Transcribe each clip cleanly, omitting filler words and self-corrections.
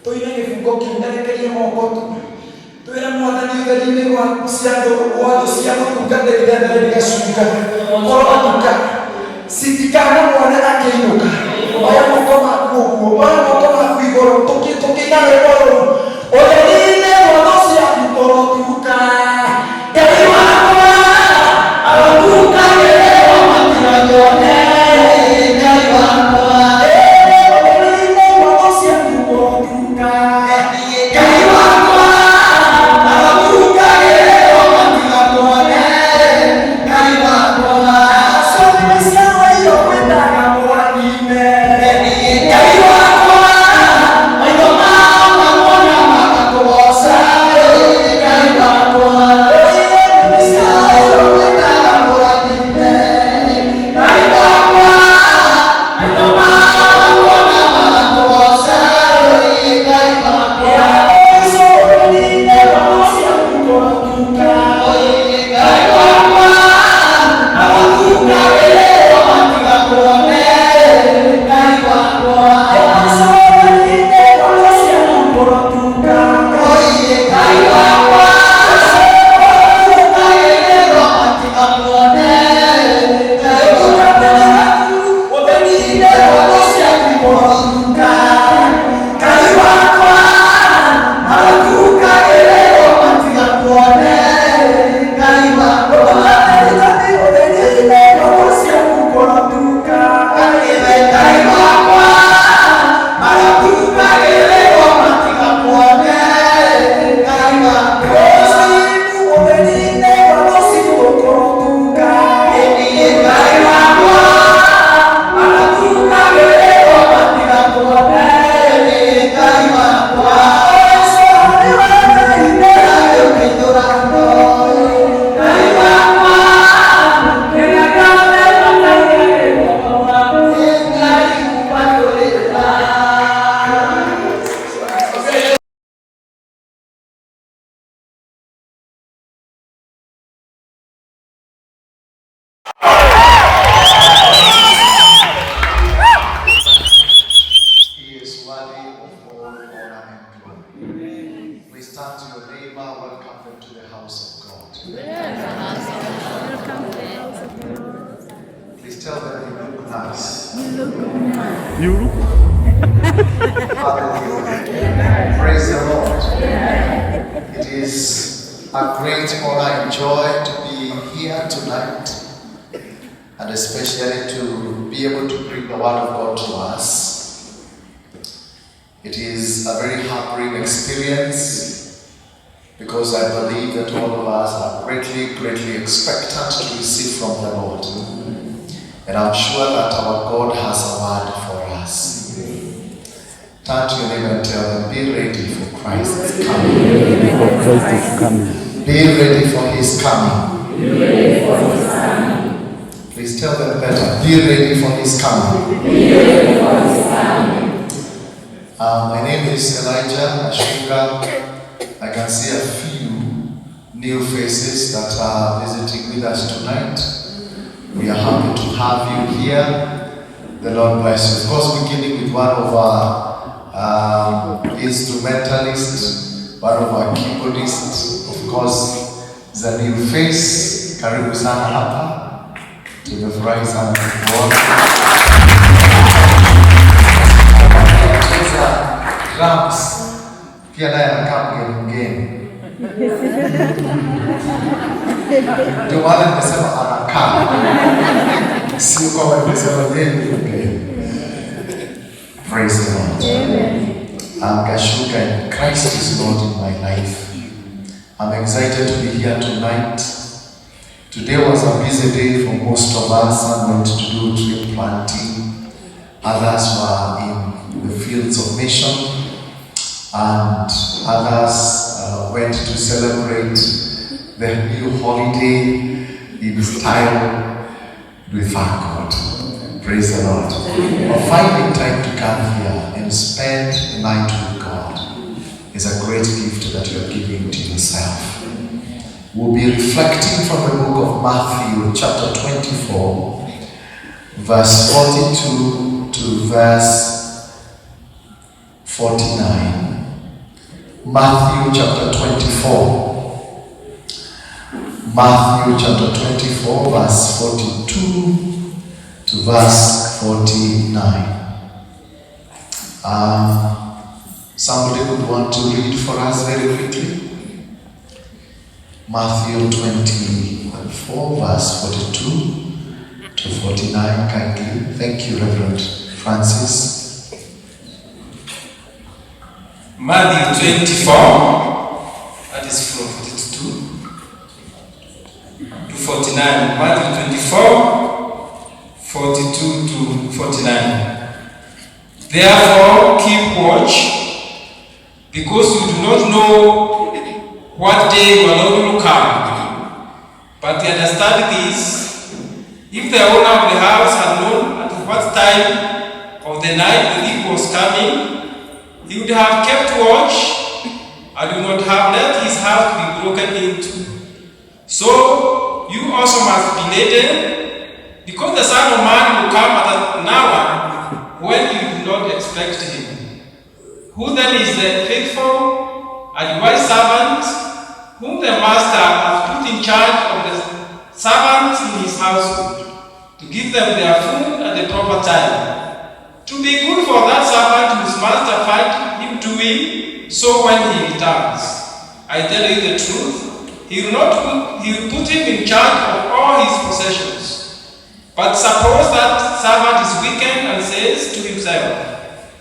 Toinenge fungo kindarekeria mokoto. Toira mwathani theri-inĩ wa ciano tungate rĩrĩa rĩgacunga korotuka citikana mwana akĩinũka oya moko maku ũguo oya moko maku igũrũ tũkĩinaga igũrũ ũtheri-inĩ wa ciano korotuka Ngai wakwa agũtukagĩrĩrwo matiganyone Ngai wakwa ũtheri-inĩ wa ciano korotuka Ngai wakwa Praise the Lord. It is a great honor and joy to be here tonight, and especially to be able to bring the word of God to us. It is a very humbling experience because I believe that all of us are greatly expectant to receive from the Lord. And I'm sure that our God has a word for us. Turn to your neighbor and tell them, be ready for Christ's coming. Be ready for His coming. Please tell them better, be ready for His coming. My name is Elijah Ashunga. I can see a few new faces that are visiting with us tonight. We are happy to have you here. The Lord bless you. Of course, beginning with one of our instrumentalists, one of our keyboardists, of course, is a new face. Karibu sana hapa. Tumefurahi sana kuona. Drums. Pia naye anakaa mgeni. Ndio wale nimesema anakaa. Sio kama nimesema mgeni. Praise the Lord. Amen. I'm Gashuka and Christ is Lord in my life. I'm excited to be here tonight. Today was a busy day for most of us. Some went to do tree planting. Others were in the fields of mission. And others went to celebrate the new holiday in style with our God. Praise the Lord. For finding time to come here and spend the night with God is a great gift that you are giving to yourself. We'll be reflecting from the book of Matthew, chapter 24, verse 42 to verse 49. Matthew chapter 24. Matthew chapter 24, verse 42 to verse 49. Somebody would want to read for us very quickly. Matthew 24, verse 42 to 49, kindly. Thank you, Reverend Francis. Matthew 24, that is from 42 to 49. Matthew 24, 42 to 49. Therefore, keep watch, because you do not know what day your Lord will come. But understand this, if the owner of the house had known at what time of the night the thief was coming, he would have kept watch and would not have let his house be broken into. So you also must be laden, because the Son of Man will come at an hour when you do not expect him. Who then is the faithful and wise servant, whom the master has put in charge of the servants in his household, to give them their food at the proper time? To be good for that servant whose master find him doing so when he returns. I tell you the truth, he will put him in charge of all his possessions. But suppose that servant is wicked and says to himself,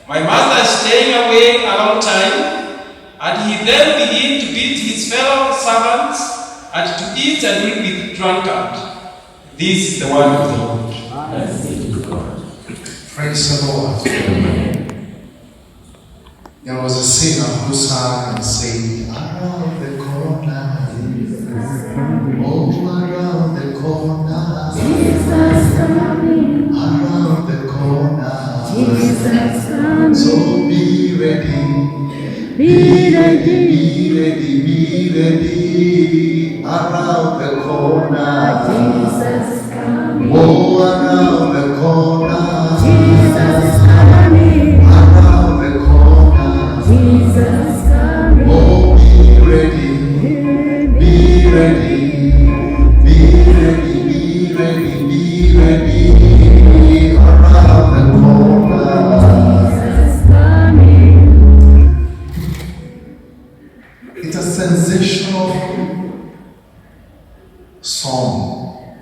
my master is staying away a long time, and he then begins to beat his fellow servants and to eat and drink with drunkard. This is the word of the Lord. Praise the Lord. There was a singer who sang and said, around the corner, oh, around the corner, Jesus coming, around the corner, Jesus coming. So be ready, be ready, be ready, be ready, around the corner, Jesus coming, oh, around the corner, Jesus coming, around the corner, Jesus coming. Oh, be ready, be ready, be ready, be ready, be ready, around the corner, Jesus coming. It's a sensational song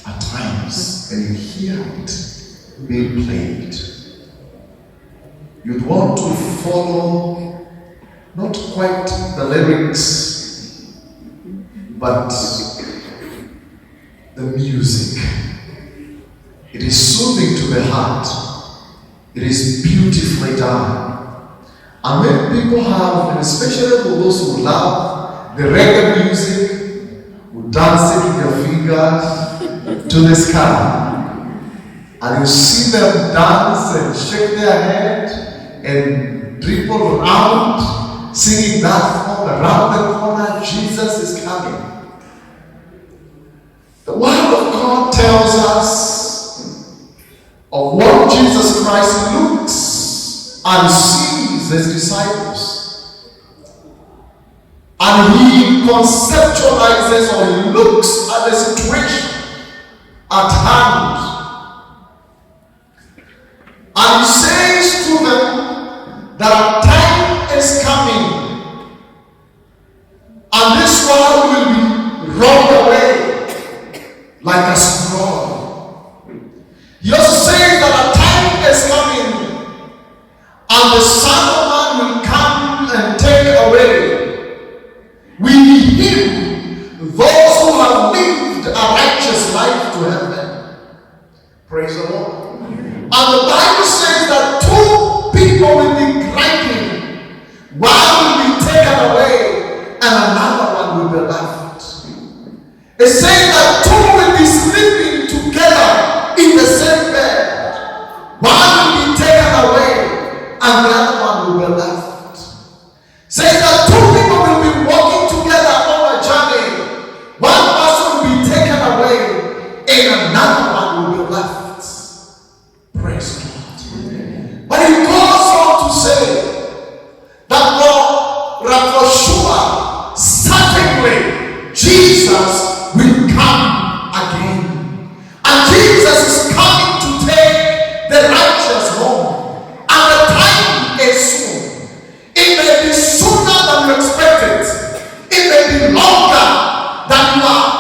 at times when you hear it being played. You'd want to follow not quite the lyrics, but the music. It is soothing to the heart. It is beautifully done. And when people have, and especially for those who love the reggae music, who dance it with their fingers to the sky, and you see them dance and shake their head and dribble around, singing that song, around the corner, Jesus is coming. The Word of God tells us of what Jesus Christ looks and sees his disciples. And he conceptualizes or he looks at the situation at hand. And he says to them that a time is coming and this world will be rolled away like a scroll. He also says that a time is coming and the Son of Man will come and take away with him those who have lived a righteous life to heaven. Praise the Lord. And the Bible says that that for sure, certainly, Jesus will come again. And Jesus is coming to take the righteous home. And the time is soon. It may be sooner than you expected. It may be longer than you are.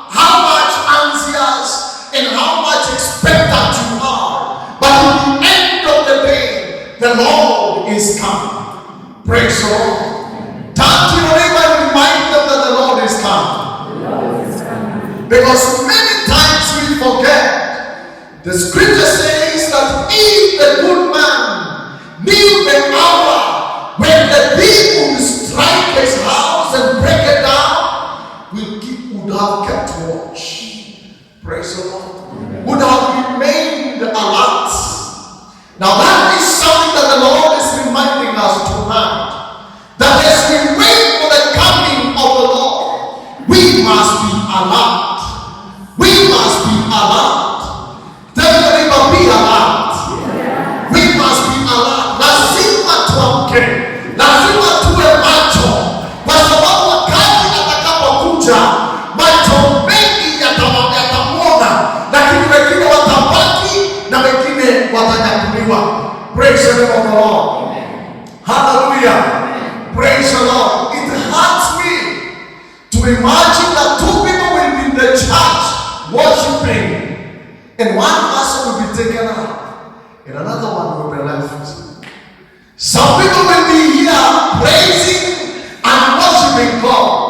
How much anxious and how much expectant you are. But at the end of the day, the Lord is coming. Praise the Lord. Turn to your neighbor and remind them that the Lord is coming. Because many times we forget. The scripture says that if the good man knew the hour when the thief would strike his house and break it down, would have kept watch. Praise the Lord. Would have remained alert. Now that is something that the Lord is reminding us tonight. That as we wait for the coming of the Lord, we must be alert. We must be alert. Tell your neighbor, be alert. We must be alert. Lazima tuamke. Lazima tuwe macho. Kwa sababu wakati atakapokuja, macho mengi yatamwona, lakini wengine watabaki na wengine watanyakuliwa. Praise the name of the Lord. Hallelujah. Praise the Lord. It hurts me to imagine that two people will be in the church worshiping, and one person will be taken up, and another one will be left. Some people will be here praising and worshiping God.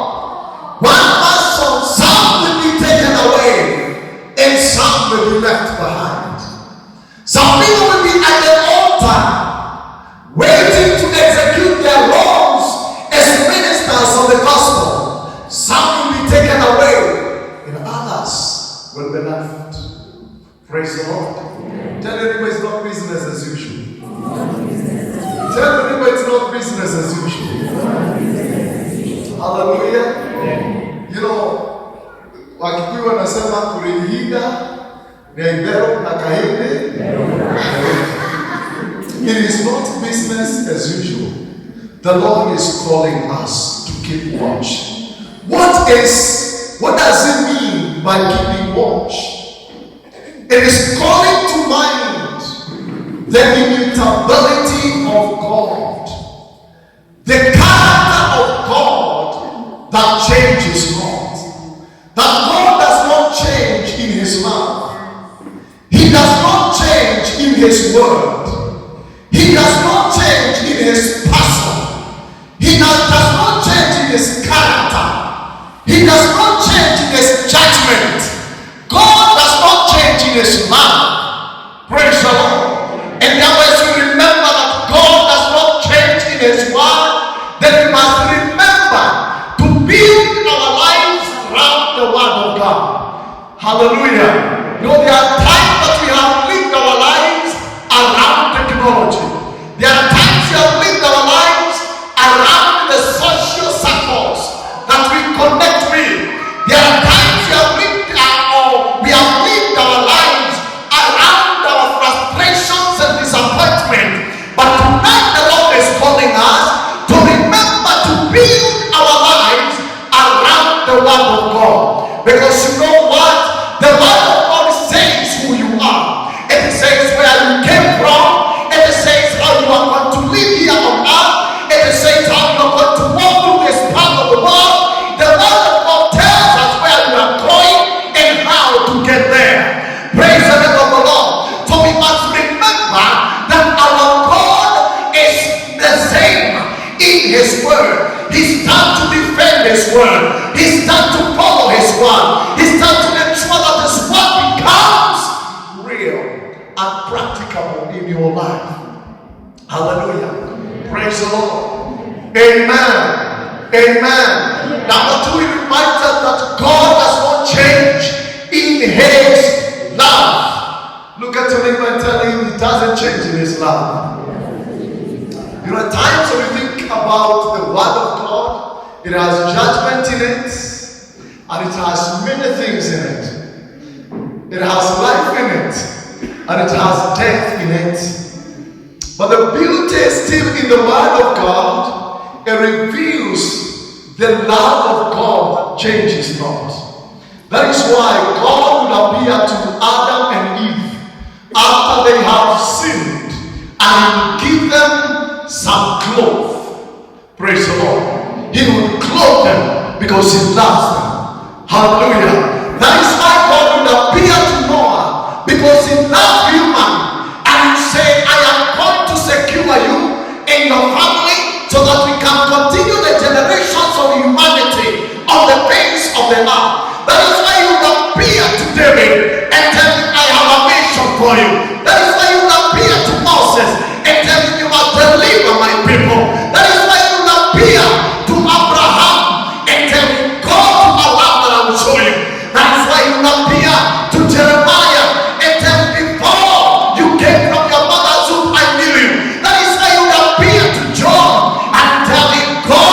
One person, some will be taken away, and some will be left behind. Some people will be at the altar, waiting to execute their roles as ministers of the gospel. Some will be taken away, and others will be left. Praise the Lord. Tell your neighbor it's not business as usual. Tell your neighbor it's not business as usual. Hallelujah. You know, Wakikuyu wanasema kulihiga na ibero na kahinde. It is not business as usual. The Lord is calling us to keep watch. What does it mean by keeping watch? It is calling to mind the immutability of God, the character of God that changes not, that God does not change in His love, He does not change in His word, He does not change in His person, He does not change in His character, He does not change in His judgment. God does not change in His love. Praise the Lord. And that way we remember that God does not change in His word, then we must remember to build our lives around the word of God. Hallelujah. You know, there are times that we have lived our lives around technology. There are times we have lived our lives around the social circles that we connect with. There are times we have lived our lives around our frustrations and disappointment. But tonight the Lord is calling us to remember to build our lives around the word of God. Because you know what? The word of God says who you are. It says where you came from. It says how you are going to live here on earth. It says how you are going to walk through this path of the world. The word of God tells us where we are going and how to get there. Praise the name of the Lord. So we must remember that our God is the same in His word. He's done to defend His word. He's done to follow His word. He's done to make sure that His word becomes real and practicable in your life. Hallelujah. Praise the Lord. Amen. Amen. Number two, it reminds us that God does not change in His love. Look at your neighbor and tell him He doesn't change in His love. You know, at times when we think about the word of God, it has judgment in it, and it has many things in it. It has life in it, and it has death in it. But the beauty is still in the word of God it reveals the love of God that changes not. That is why God would appear to Adam and Eve after they have sinned and give them some clothes. Praise the Lord. He would clothe them because he loves them. Hallelujah. That is why God would appear to Noah because he loved human and say, I am going to secure you and your family so that we can continue the generations of humanity on the face of the earth. That is why you would appear to David and tell him, I have a mission for you. That is why you would appear to Moses and tell him, you must deliver my people. That is why you would appear to Abraham and tell him, go to my land that I will show you. That is why you would appear to Jeremiah and tell him, before you came from your mother's womb, I knew you. That is why you would appear to John and tell him, go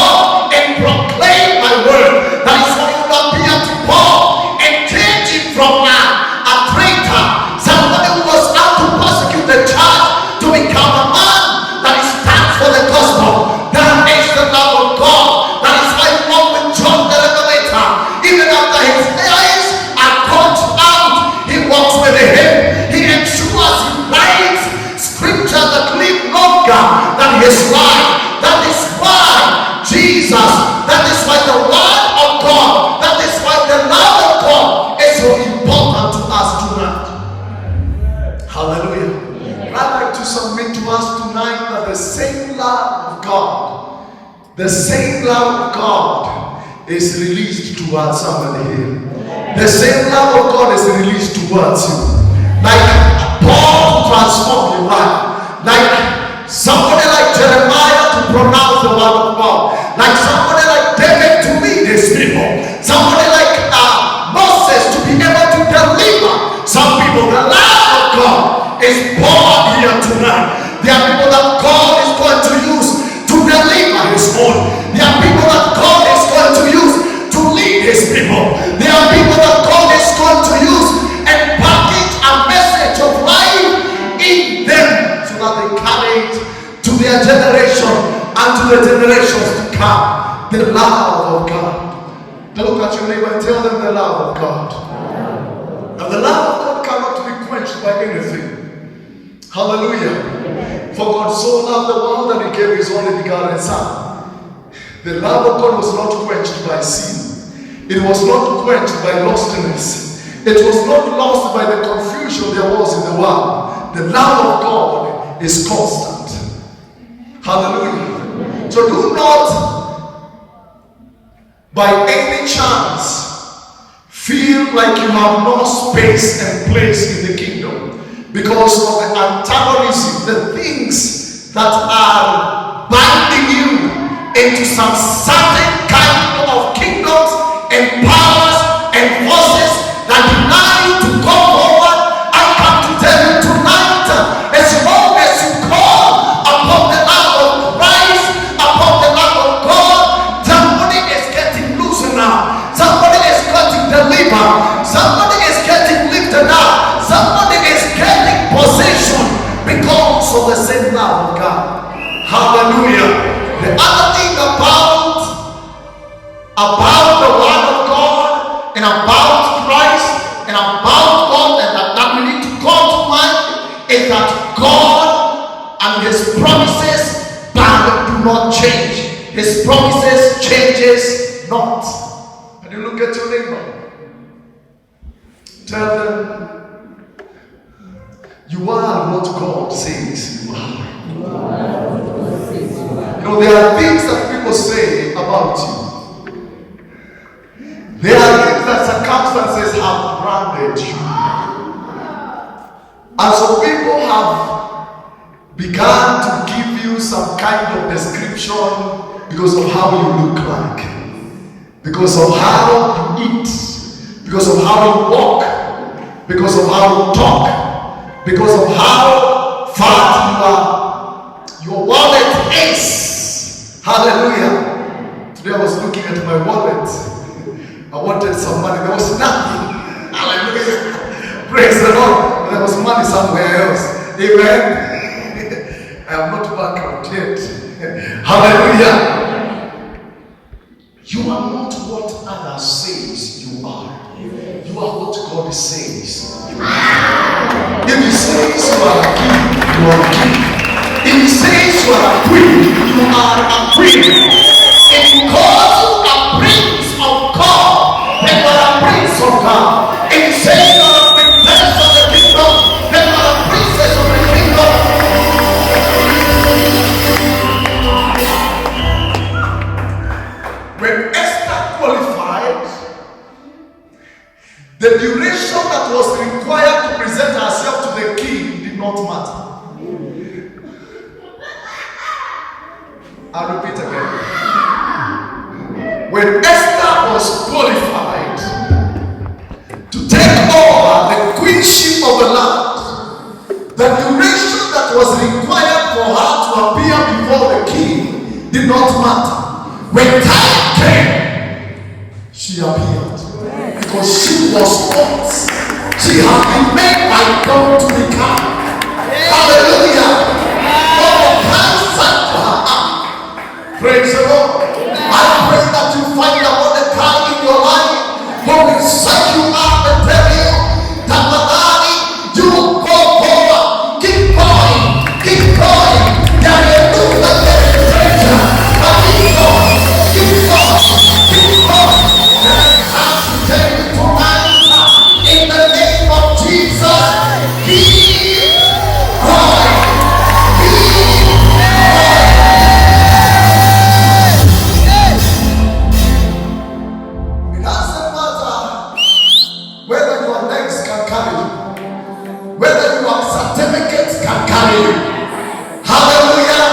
and proclaim my word. That is why you would appear to Paul and change him from a traitor, somebody who was out to persecute the church, to become a man that stands for the gospel. That is the love of God. That is why you walk with John the Revelator. Even after his eyes are cut out, he walks with him. He ensures he writes scripture that live longer than his life. That is why Jesus, that is why the word of God, that is why the love of God is so important to us tonight. Hallelujah. I'd like to submit to us tonight that the same love of God, the same love of God is released towards somebody here. The same love of God is released towards you. Like Paul to transform your life. Like somebody like Jeremiah to pronounce the word of God. Like somebody like David to lead his people. Somebody like Moses to be able to deliver some people. The love of God is poured here tonight. There are people that God is going to use to deliver his own. There are people that God is going to use to lead his people. There are people that God is going to use and package a message of life in them so that they carry it to their generation and to the generations to come. The love of God. Now look at your neighbor and tell them the love of God. Now the love of God cannot be quenched by anything. Hallelujah. For God so loved the world that he gave his only begotten Son. The love of God was not quenched by sin. It was not quenched by lostness. It was not lost by the confusion there was in the world. The love of God is constant. Hallelujah. So do not by any chance feel like you have no space and place in the kingdom. Because of the antagonism, the things that are binding you into some certain kind of kingdoms and powers and forces that deny you to go forward. I come to tell you tonight, as long as you call upon the love of Christ, upon the love of God, somebody is getting loosened now. Somebody is getting delivered. Somebody is getting lifted up. Somebody is getting possession because of the same love of God. Hallelujah. The other thing about the word of God and about Christ and about God and that we need to call to mind is that God and his promises do not change. His promises changes not. And you look at your neighbor, tell them, you are what God says you are. You know, there are things that people say about you. There are things that circumstances have branded you. And so people have begun to give you some kind of description because of how you look like, because of how you eat, because of how you walk, because of how you talk, because of how fat you are, your wallet is. Hallelujah. Today I was looking at my wallet. I wanted some money. There was nothing. Hallelujah. Praise the Lord. There was money somewhere else. Amen. I am not bankrupt yet. Hallelujah. The duration that was required to present herself to the king did not matter. I'll repeat again. When Esther was qualified to take over the queenship of the land, the duration that was required for her to appear before the king did not matter. When time came, she appeared. Because she was taught. She had been made by God to become. Hallelujah. God has sent her up. Praise the Lord. I pray that you find the Mordecai in your life who will set you up and tell you that Madani, you go forward. Keep going. Keep going. There is no treasure. But keep going. Keep going. Keep going. Take it tonight in the name of Jesus. Keep going. Keep going. It doesn't matter whether your legs can carry you, whether your certificates can carry you. Hallelujah.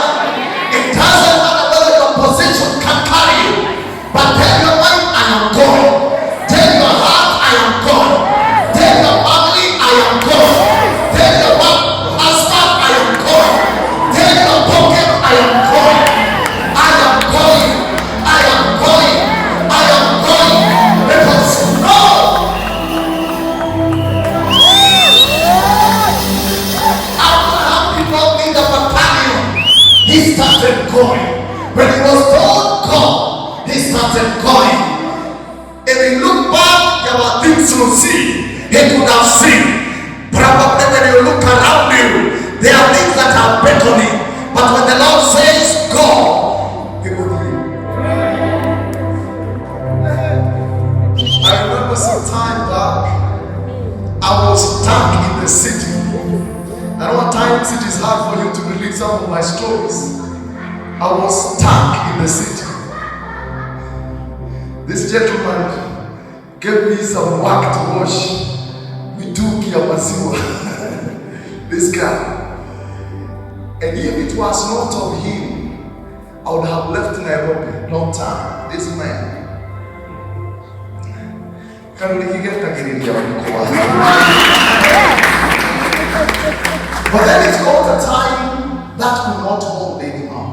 It doesn't matter whether your position can carry you, but tell your mind, I am going. Tell your heart, I am going. Tell your family, I am going. Tell your husband, I am going. Tell your pocket, I am going. I am going. I am going. I am going. Because no. Abraham did not need a battalion. He started going. When he was told God, he started going. If he looked back, there were things to see. He could have seen. Probably when you look around you, there are things that are beckoning. But when the Lord says go, he will leave. I remember some time back, I was stuck in the city. I know at times it is hard for you to believe some of my stories. I was stuck in the city. This gentleman gave me some work to wash. We took Yamasiwa. This guy. And if it was not of him, I would have left Nairobi long time. This man. But then it got a time that could not hold anymore.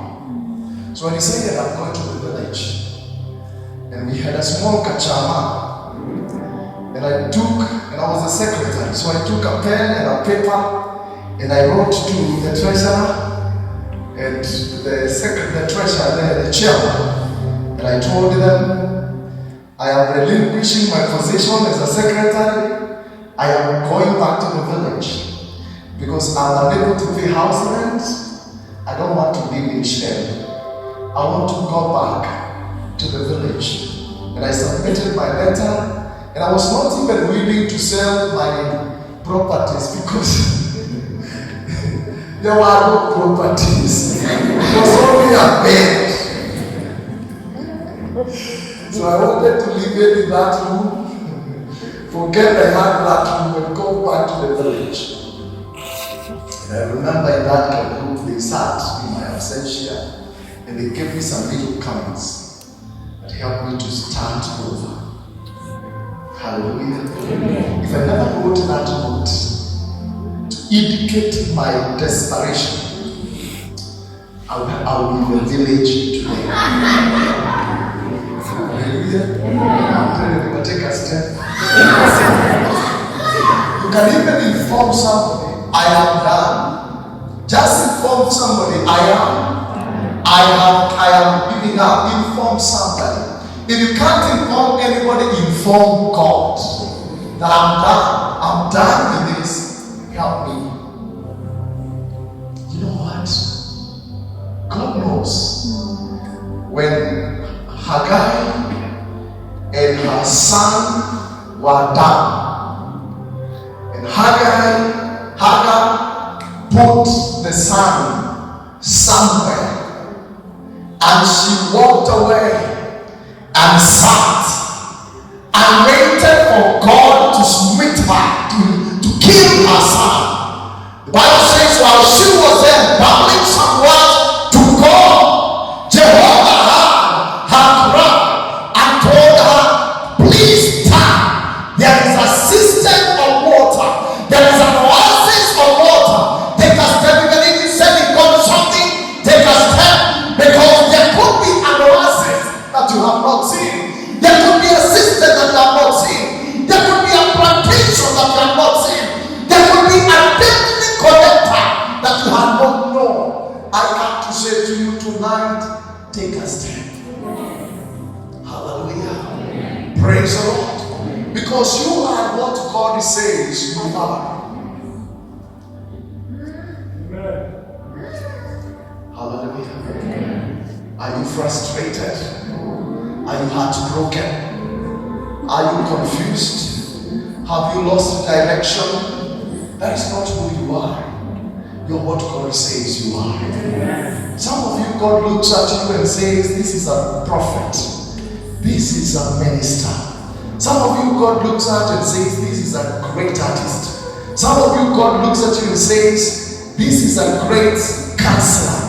So I decided I'm going to the village. And we had a small kachama, and I was the secretary, so I took a pen and a paper, and I wrote to the treasurer and the treasurer there, the chairman, and I told them, I am relinquishing my position as a secretary. I am going back to the village because I'm unable to pay house rent. I don't want to live in shame. I want to go back to the village. And I submitted my letter, and I was not even willing to sell my properties because there were no properties. It was only a bed. So I wanted to live in that room, forget I had that room, and go back to the village. And I remember in that room they sat in my absentia, and they gave me some little coins. Help me to start over. Hallelujah. Amen. If I never wrote that note to indicate my desperation, I will be in the village today. Hallelujah. Amen. Take a step. You can even inform somebody, I am done. Just inform somebody, I am giving up. Inform somebody. If you can't inform anybody, inform God that I'm done with this. Help me. You know what? God knows when Hagar and her son were done, and Hagar put the son somewhere, and she walked away and sat and waited for God to Praise the Lord. Because you are what God says you are. Hallelujah. Are you frustrated? Are you heartbroken? Are you confused? Have you lost direction? That is not who you are. You're what God says you are. Some of you, God looks at you and says, this is a prophet. This is a minister. Some of you, God looks at and says, this is a great artist. Some of you, God looks at you and says, this is a great counselor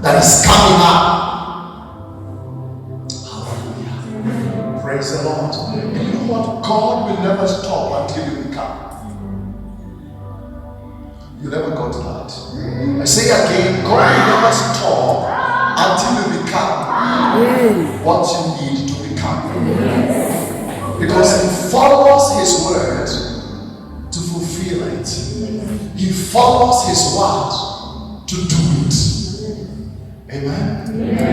that is coming up. Hallelujah. Praise the Lord. And you know what? God will never stop until you become. You never got that. I say again, God will never stop until you become what you need to become. Because He follows His word to fulfill it. He follows His word to do it. Amen?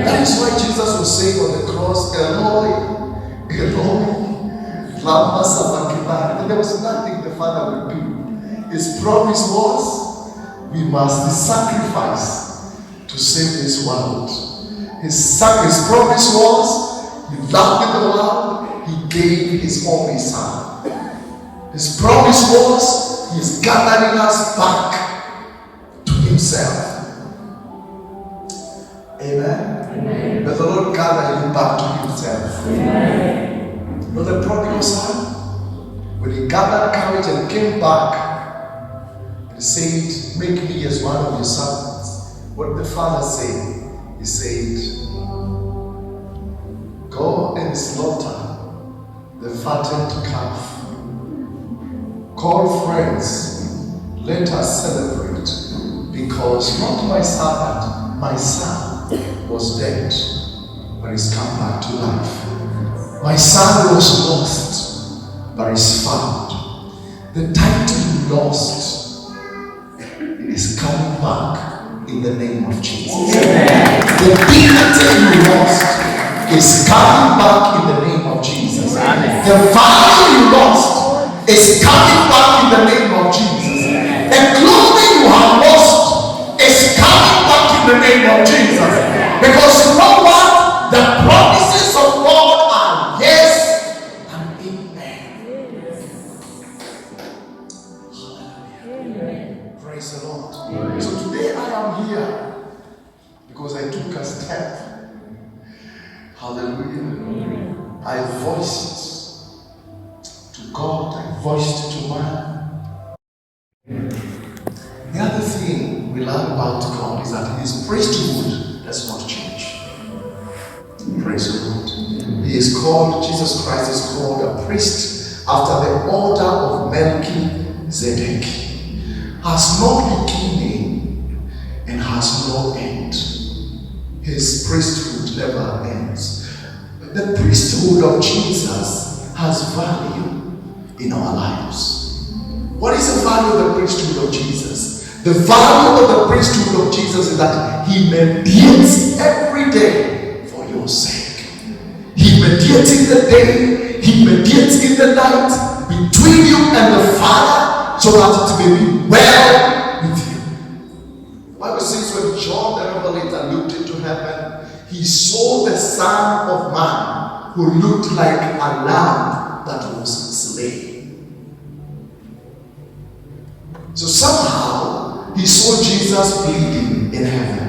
That is why Jesus was saying on the cross, Eloi, Eloi, lama sabachthani. And there was nothing the Father would do. His promise was, we must sacrifice to save this world. His promise was, He loved the world, He gave His only Son. His promise was, He is gathering us back to Himself. Amen? May the Lord gather you back to Himself. Amen. You know the prodigal son? When he gathered courage and came back and said, make me as one of your servants. What did the father say? He said, go and slaughter the fattened calf. Call friends, let us celebrate, because not my servant, my son was dead, but he's come back to life. My son was lost, but is found. The title you lost is coming back in the name of Jesus. The dignity you lost is coming back in the name of Jesus. The value you lost is coming back in the name of Jesus. The clothing you have lost is coming back in the name of Jesus. Because you know what? The promises of God are yes and amen. Hallelujah. Praise the Lord. So today I am here because I took a step. Hallelujah. I voiced to God, I voiced to man. The other thing we learn about God is that His priesthood does not change. Praise the Lord. He is called, Jesus Christ is called a priest after the order of Melchizedek. Has no beginning and has no end. His priesthood never ends. But the priesthood of Jesus has value in our lives. What is the value of the priesthood of Jesus? The value of the priesthood of Jesus is that He mediates every day for your sake. He mediates in the day, He mediates in the night between you and the Father, so that it may be well with you. The Bible says when John the Revelator looked into heaven, he saw the Son of Man who looked like a lamb that was slain. So somehow he saw Jesus bleeding in heaven.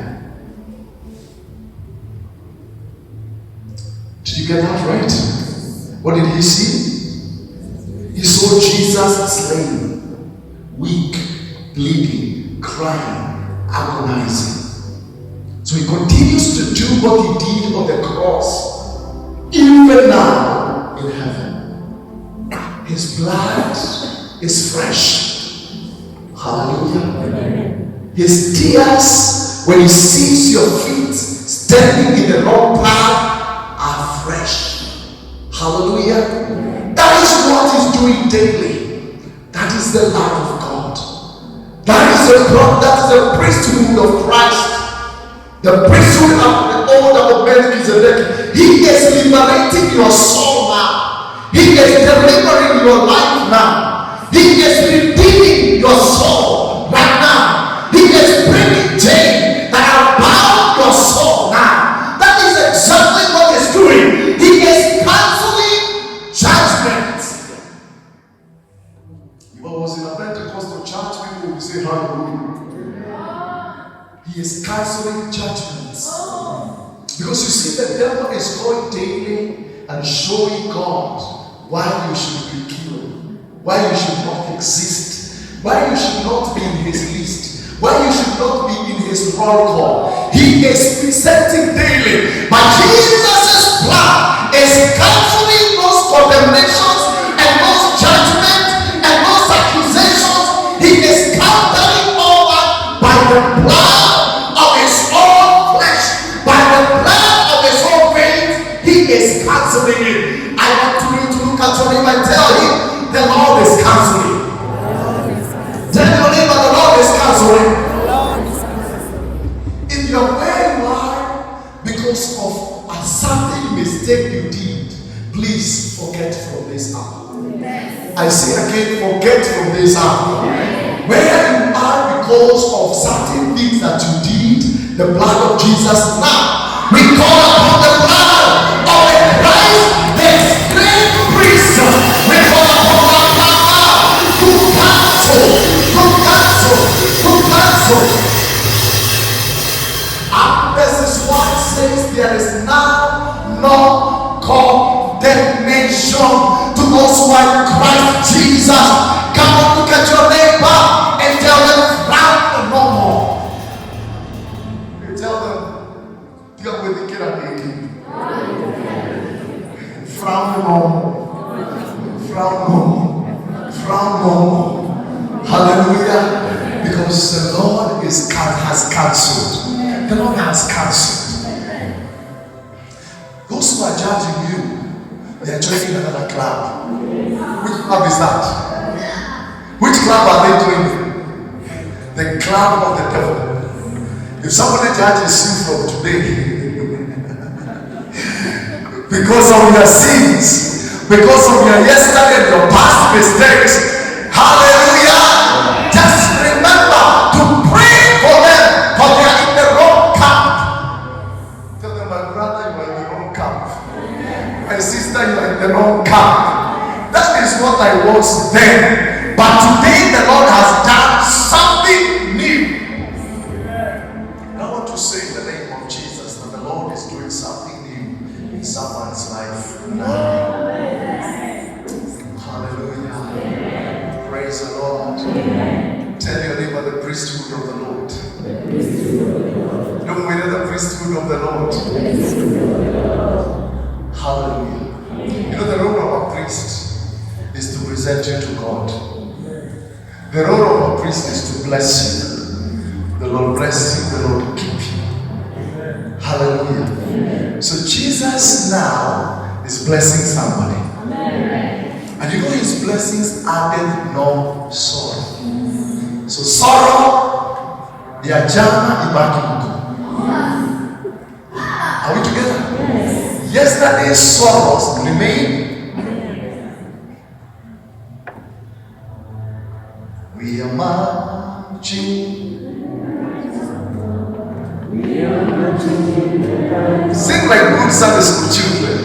Did you get that right? What did he see? He saw Jesus slain, weak, bleeding, crying, agonizing. So he continues to do what he did on the cross, even now in heaven. His blood is fresh. Hallelujah. His tears, when he sees your feet standing in the wrong path, are fresh. Hallelujah. That is what he's doing daily. That is the love of God. That is the priesthood of Christ. The priesthood of the order of Melchizedek. He is liberating your soul now. He is delivering your life now. He is redeeming your soul right now. He is breaking chains that are bound your soul now. That is exactly what he's doing. He is canceling judgment. If I was in a Pentecostal church, people would say hallelujah. He is canceling judgments. Because you see, the devil is going daily and showing God why you should be killed, why you should not exist, why you should not be in his list, why you should not be in his roll call. He is presenting daily. But Jesus' blood is canceling those condemnations and those judgments and those accusations. He is countering all that by the blood of his own flesh, by the blood of his own veins. He is canceling it. I want you to look at your neighbor and tell him the Lord is canceling. Tell your neighbor the Lord is canceling. If you're where you are because of a certain mistake you did, please forget from this hour. I say again, forget from this hour. Where you are because of certain things that you did, the blood of Jesus now. We call upon the blood of the Christ, the great priest. We call upon the power to cancel. And this is why it says there is now no condemnation to those who are in Christ Jesus. Come on, look at your neighbor and tell them, frown no more. You tell them, deal with the kid again. Frown no more. Frown no more. Frown no more. Hallelujah. Because the Lord has cancelled. The Lord has cancelled. Those who are judging you, they are joining another club. Which club is that? Which club are they joining? The club of the devil. If somebody judges you from today because of your sins, because of your yesterday and your past mistakes, hallelujah, just remember to pray for them, for they are in the wrong camp. Tell them, my brother, you are in the wrong camp. My sister, you are in the wrong camp. That is what I was then. But today the Lord has done something new. And I want to say in the name of Jesus that the Lord is doing something new in someone's life now. Hallelujah. Praise the Lord. Tell your neighbor the priesthood of the Lord. Don't wait the priesthood of the Lord. Hallelujah. You know the role of a priest is to present you to God. The role of a priest is to bless you. The Lord bless you, the Lord keep you. Hallelujah. So Jesus now is blessing somebody. And you know his blessings added no sorrow. So sorrow, ya jana ibaki huko. Are we together? Yesterday's sorrows remain. We are marching. Sing like good Sunday school children.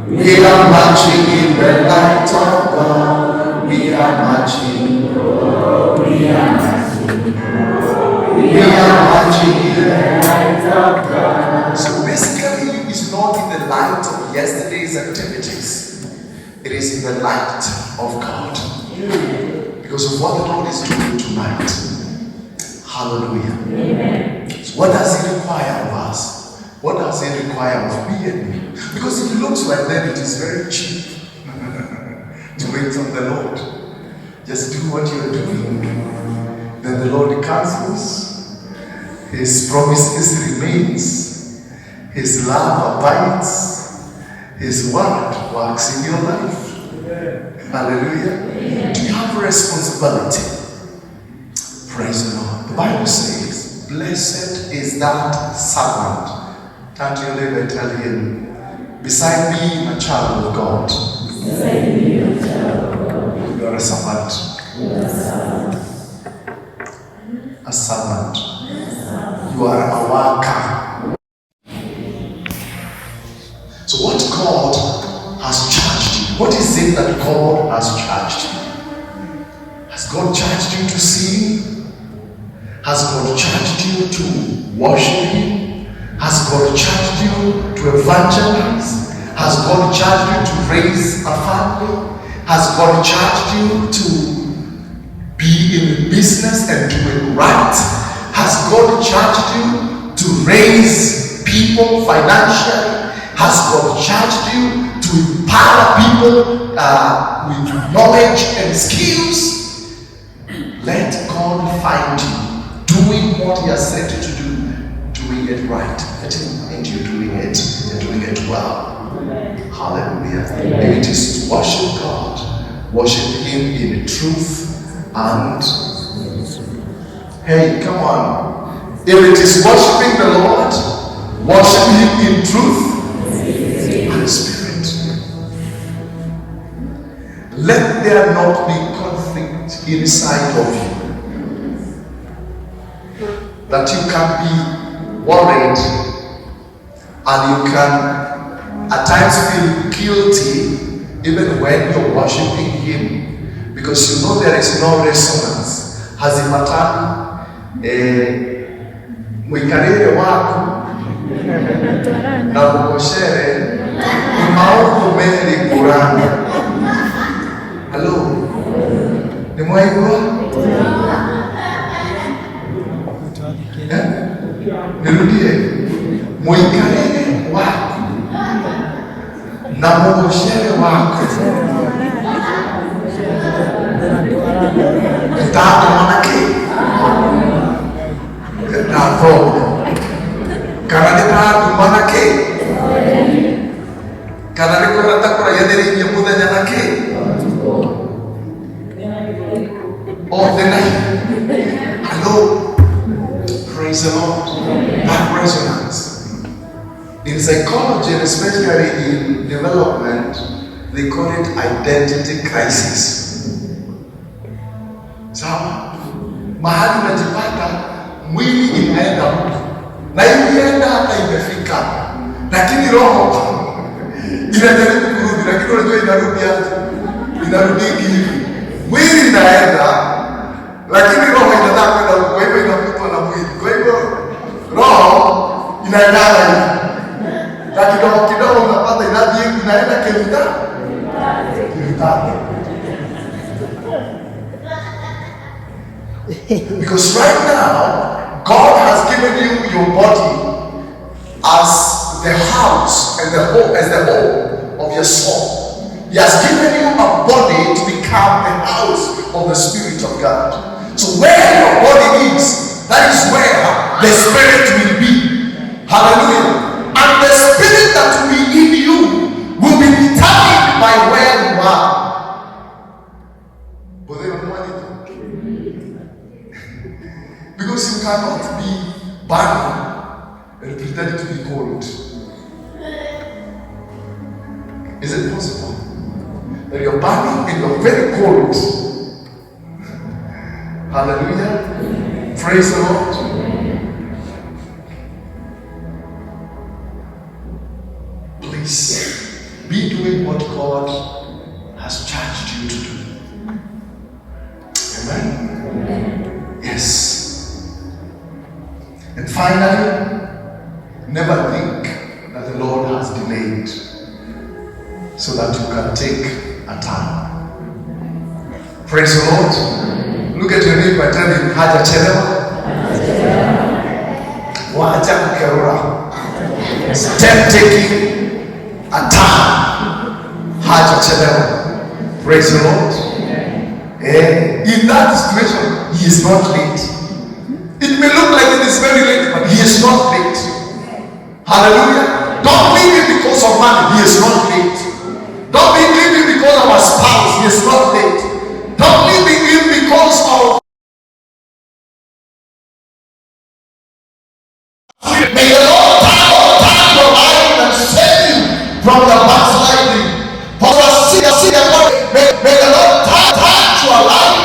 We are marching in the light of God. We are marching. We are marching. We are marching in the light of God. So basically, it's not in the light of yesterday's activities. It is in the light of God. Because of what the Lord is doing tonight. Hallelujah. Amen. So what does He require of us? What does He require of me and me? Because if it looks like that, it is very cheap to wait on the Lord. Just do what you are doing. Then the Lord cancels. His promises remains. His love abides. His word works in your life. Hallelujah. Do you have a responsibility? Praise the Lord. The Bible says, blessed is that servant. Can't you live and tell him, beside being a child of God, you are a servant. A servant. You are a worker. So what God has charged you? What is it that God has charged you? Has God charged you to sing? Has God charged you to worship Him? Has God charged you to evangelize? Has God charged you to raise a family? Has God charged you to be in business and do it right? Has God charged you to raise people financially? Has God charged you to empower people with knowledge and skills? Let God find you doing what He has sent you to do, doing it right. Let Him find you doing it and doing it well. Hallelujah. If it is to worship God, worship Him in truth and hey, come on. If it is worshiping the Lord, worship Him in truth and spirit. Let there not be conflict inside of you, that you can be worried and you can at times feel guilty even when you're worshiping Him, because you know there is no resonance. Hazimatani mwikarire wako na ukoshere ni maovu mengi kurani. Hello? Ni mwaigwa? Nirudie. Mwikarire wako na ukoshere wako. Kitako manake. Kitako. Karena tatu manake. Karena kurata kura yadiri nyemuda nyanake. Oh, the night. Hello. Praise the Lord. That resonance. In psychology, and especially in development, they call it identity crisis. Sawa, mahali unajipata mwili inaenda huko na ikienda hata imefika, lakini roho inajaribu kurudi, lakini unajua inarudi hivi. Mwili inaenda, lakini roho inataka kwenda huko, kwa hivyo inavutwa na mwili. Kwa hivyo roho inaenda hivi, na kidogo unapata inaenda kilomita. Because right now, God has given you your body as the house and the home, as the home of your soul. He has given you a body to become the house of the Spirit of God. So where your body is, that is where the Spirit will be. Hallelujah. And the Spirit that will be in you will be determined by where you are. Because you cannot be burning and pretend to be cold. Is it possible that you're burning and you're very cold? Hallelujah. Praise the Lord. Please be doing what God has charged you to do. Amen? Yes. And finally, never think that the Lord has delayed so that you can take a time. Praise the Lord. Look at your neighbor and tell him, hajachelewa. Wacha kukerura. Step taking a time. Hajachelewa. Praise the Lord. In that situation, He is not late. It may look like it is very late, but He is not late. Hallelujah. Don't leave Him because of money. He is not late. Don't leave Him because of a spouse. He is not late. Don't leave Him because of... May the Lord from the backsliding. For the see the Lord, may the Lord touch your life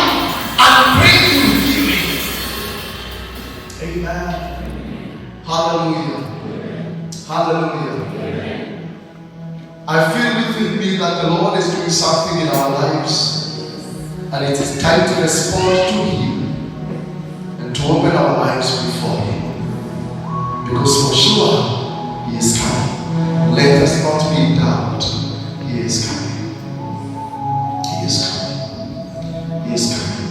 and bring you healing. Amen. Hallelujah. Hallelujah. I feel within me that the Lord is doing something in our lives, and it is time to respond to Him and to open our lives before Him, because for sure He is coming. Let us not be in doubt. He is coming. He is coming. He is coming.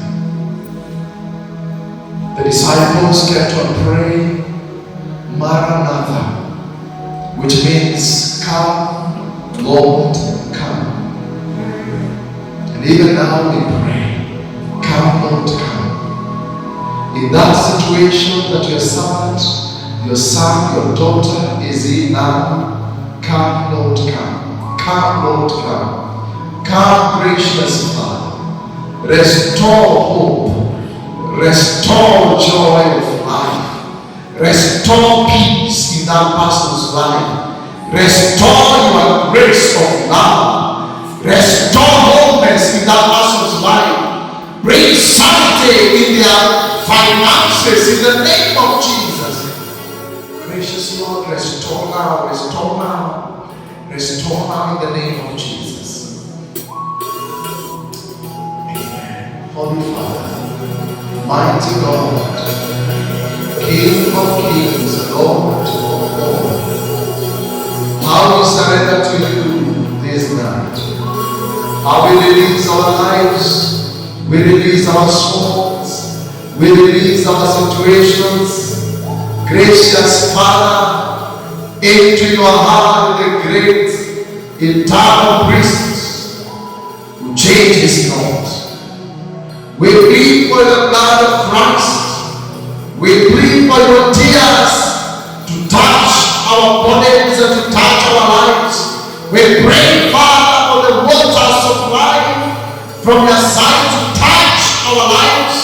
The disciples kept on praying, Maranatha, which means come, Lord, come. And even now we pray, come, Lord, come. In that situation that your son, your daughter is in now, come, Lord, come. Come, Lord, come. Come, gracious Father. Restore hope. Restore joy of life. Restore peace in that person's life. Restore your grace of love. Restore wholeness in that person's life. Bring sanity in their finances in the name of Jesus. Gracious Lord, restore now, restore now, restore now in the name of Jesus. Amen. Holy Father, mighty God, King of kings, Lord of lords, how we surrender to you this night. How we release our lives, we release our souls, we release our situations. Gracious Father, into your heart the great eternal priest who changes not. We plead for the blood of Christ. We plead for your tears to touch our bodies and to touch our lives. We pray, Father, for the waters of life from your side to touch our lives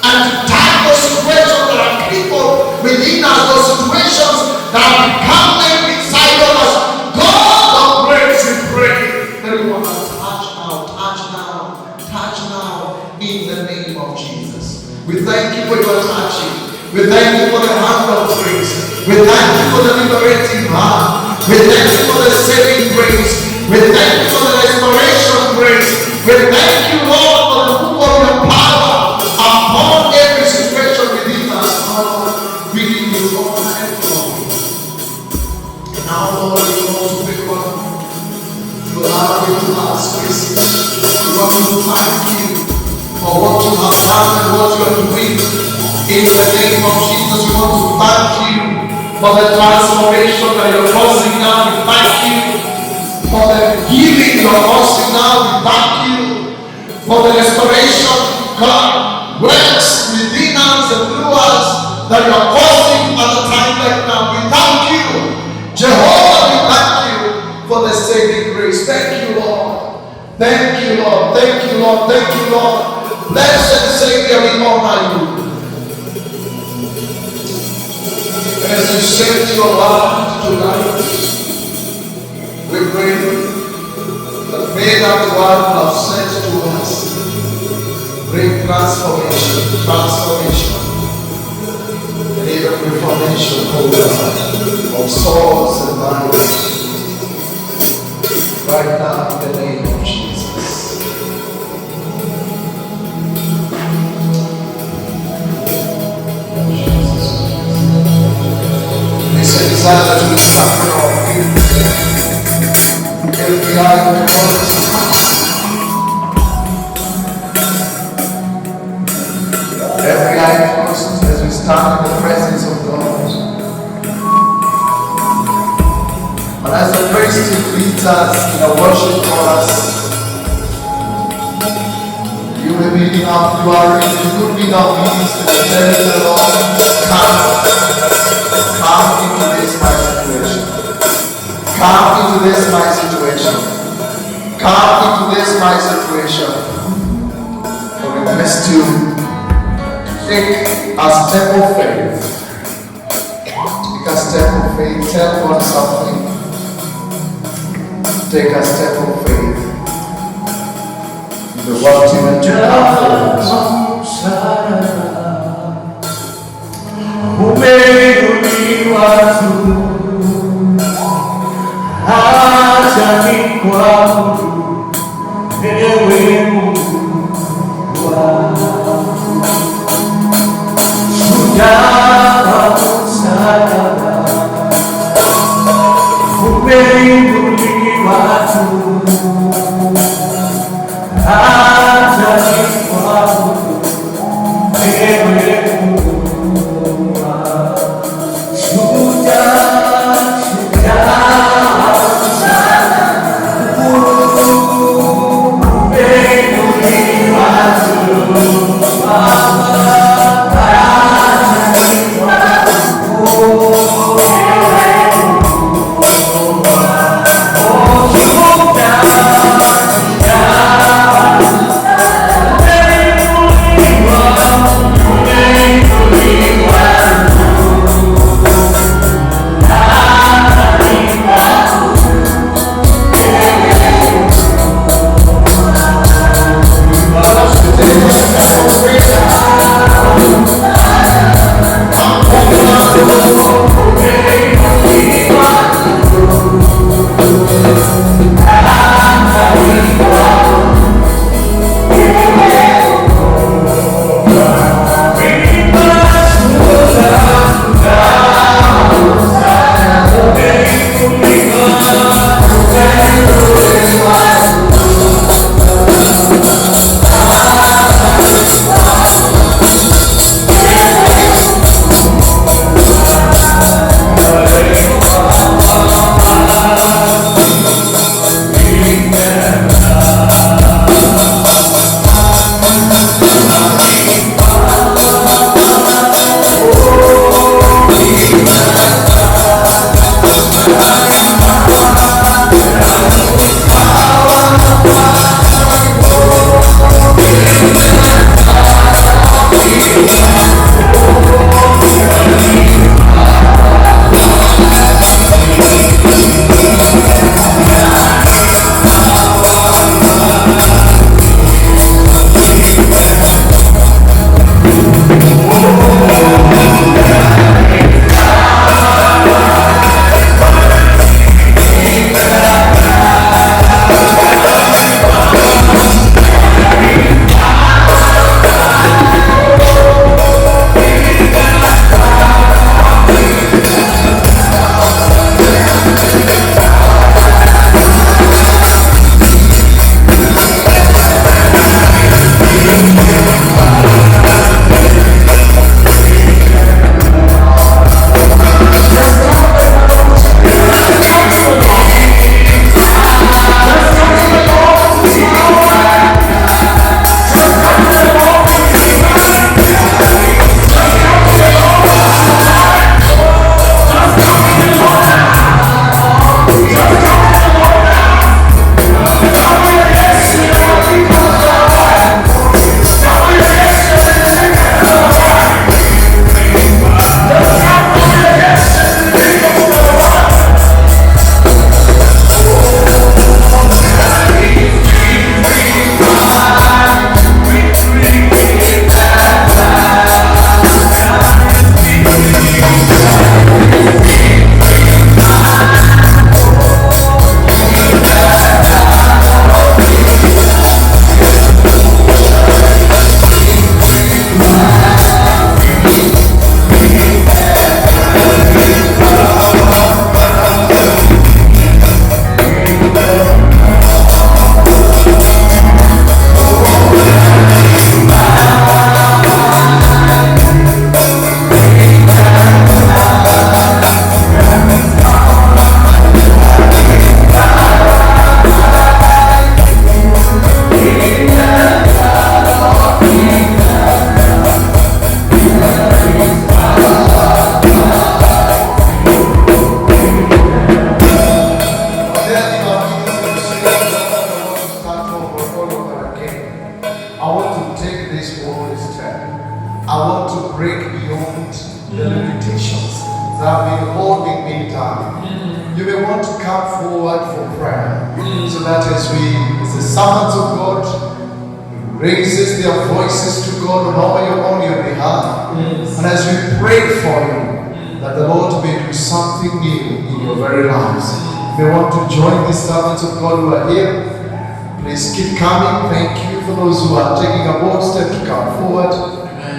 and to touch those situations that are crippled within us, those situations that have become like inside of us. God of grace, we pray that we want to touch now in the name of Jesus. We thank you for your touching. We thank you for the hand of grace. We thank you for the liberating hand. We thank you for the saving grace. We thank you for the restoration grace. We thank you, Lord, for the move of your power upon every situation within us. Lord, we give you honor and glory. Now, Lord, we want to pick one. You allow me to ask questions. We want to thank you for what you have done and what you are doing. In the name of Jesus, we want to thank you for the transformation that you're causing now. We thank you for the healing you're causing now. We thank you for the restoration God works within us and through us that you're causing at a time like now. We thank you, Jehovah. We thank you for the saving grace. Thank you, Lord. Thank you, Lord. Thank you, Lord. Thank you, Lord. Blessed Savior, we honor you. As you sent your word tonight, we pray that may that word have sent to us bring transformation, and even reformation, O God, of souls and minds. Right now, in the name of Jesus. Desire to suffer of you. Every eye closed. Every eye closed as we stand in the presence of God. And as the priest leads us in a worship chorus, you will be in our glory, you will be in our midst, and tell the Lord, come into this my situation. Come into this my situation. Come into this my situation. For we must to take a step of faith. Take a step of faith. Tell God something. take a step of faith. The world even to break beyond the limitations that have been holding me down. you may want to come forward for prayer. So that as the servants of God raises their voices to God on your behalf, and as we pray for you, that the Lord may do something new in your very lives. If you want to join the servants of God who are here, please keep coming. Thank you for those who are taking a bold step to come forward.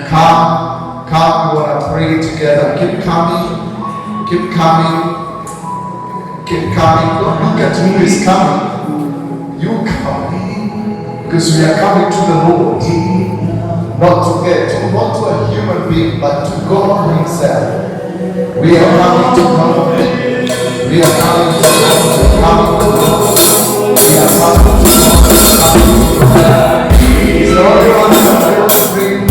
Come, we want to pray together. Keep coming. Don't look at who is coming. You come, because we are coming to the Lord, not to a human being, but to God Himself. We are coming to God. We are coming to God. We are coming to God. Is the only one that will bring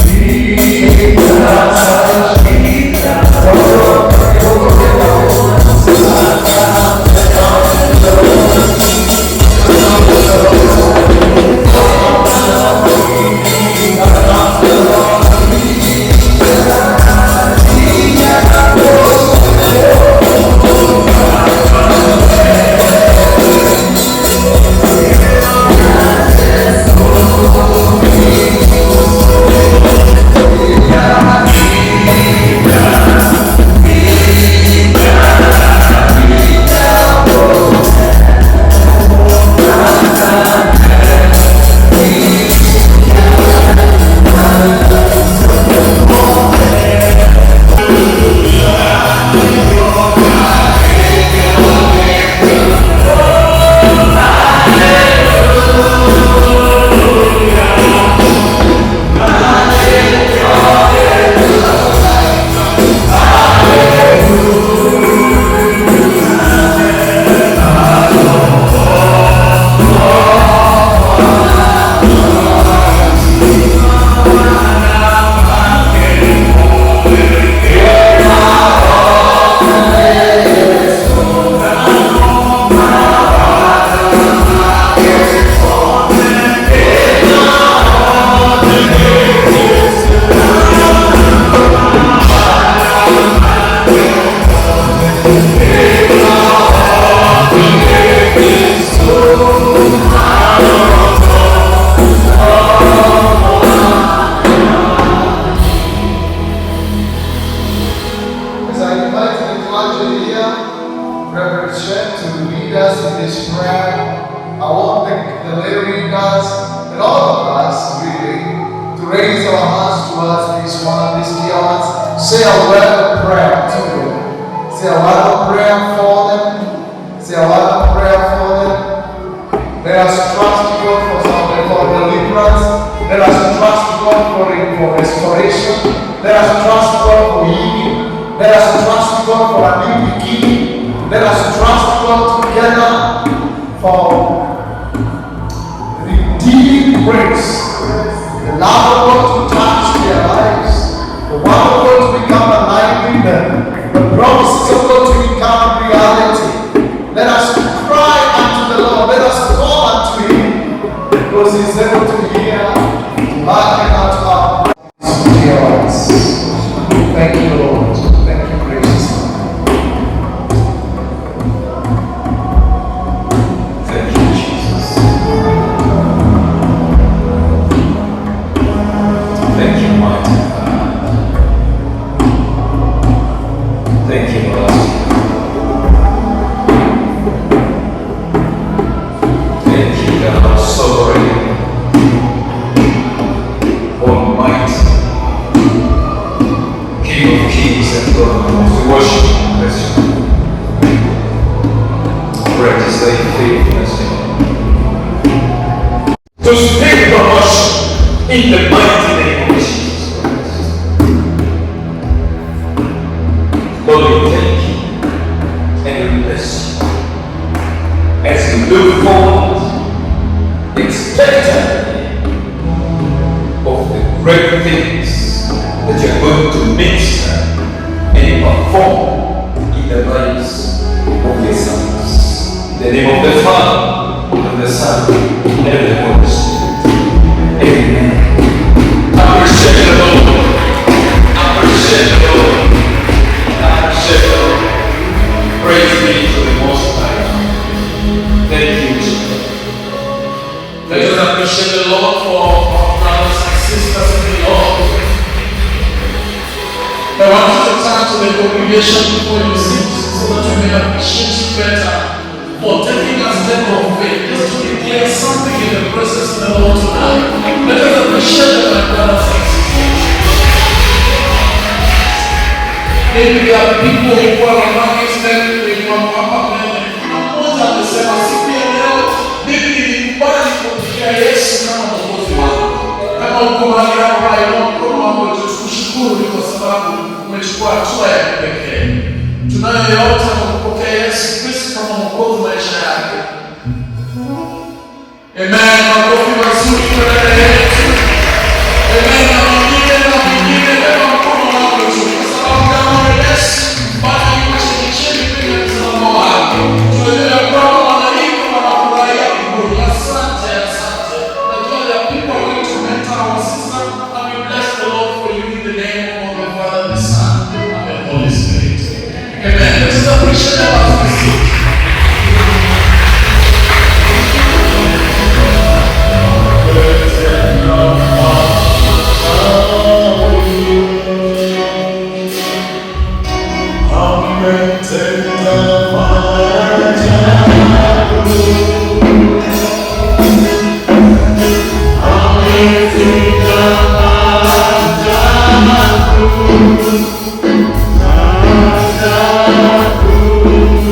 say a word of prayer to them. Say a word of prayer for them. Say a word of prayer for them. Let us trust God for deliverance. Let us trust God for restoration. Let us trust God for healing. Let us trust God for a new beginning. Let us trust God together for redeeming grace. The love of God to touch their lives. The word of God to become alive in them. The promises of God to become reality. Let us cry unto the Lord. Let us call unto Him. Because He is able to hear, to hearken unto our prayers. Thank you, Lord. Thank you, gracious Lord. Thank you, Jesus. Thank you, mighty God. Thank you, Lord. Thank you, God, sovereign, almighty, King of kings and Lord of lords. We worship you, bless you. Great is thy faithfulness, to speak promotion in the mighty name of Jesus Christ. Lord, we thank you and we bless you as we look forward, expectantly of the great things that you are going to minister and perform in the lives of your sons. In the name of the Father, and of the Son, and of the Holy Spirit. Amen. Appreciate the Lord. Appreciate the Lord. Appreciate the Lord. Praise be to the Most congregation before you sit so that we may appreciate you better for taking a step of faith just to declare something in the presence of the Lord tonight. Let us appreciate them, my brothers and sisters. Maybe there are people who are among us that they come up and mmoja amesema siku ya leo mimi nilikubali kumpokea Yesu kama mwokozi wangu. Kama uko mahali hapa leo mkono wako tukushukuru ni kwa sababu umechukua hatua ya kipekee. Tunayo yote kumpokea Yesu Kristo kama mwokozi maisha yake. Amen. Makofi mazuri kwa Yesu. Amen. Na mwingine leo mkono wako kwa sababu kama Yesu bado yuko chini kwenye msalaba wake. Tuelewe kwamba malaika wanafurahia mbinguni. Asante, asante. Najua there are people going to mentor our sister and we bless the Lord for you in the name of the Father, the Son, and the Holy Spirit. Amen. Let us appreciate our sister. I'm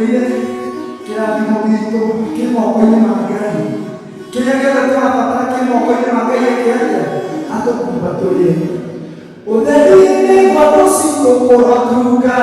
tũtũire kĩrathimo gitũ kĩ moko-inĩ ma Ngai. Kĩrĩa gĩothe tũrabatara kĩ moko-inĩ ma Ngai akĩaria atũkumbatũrie. Ũtheri-inĩ gwa rũciũ kũrotuka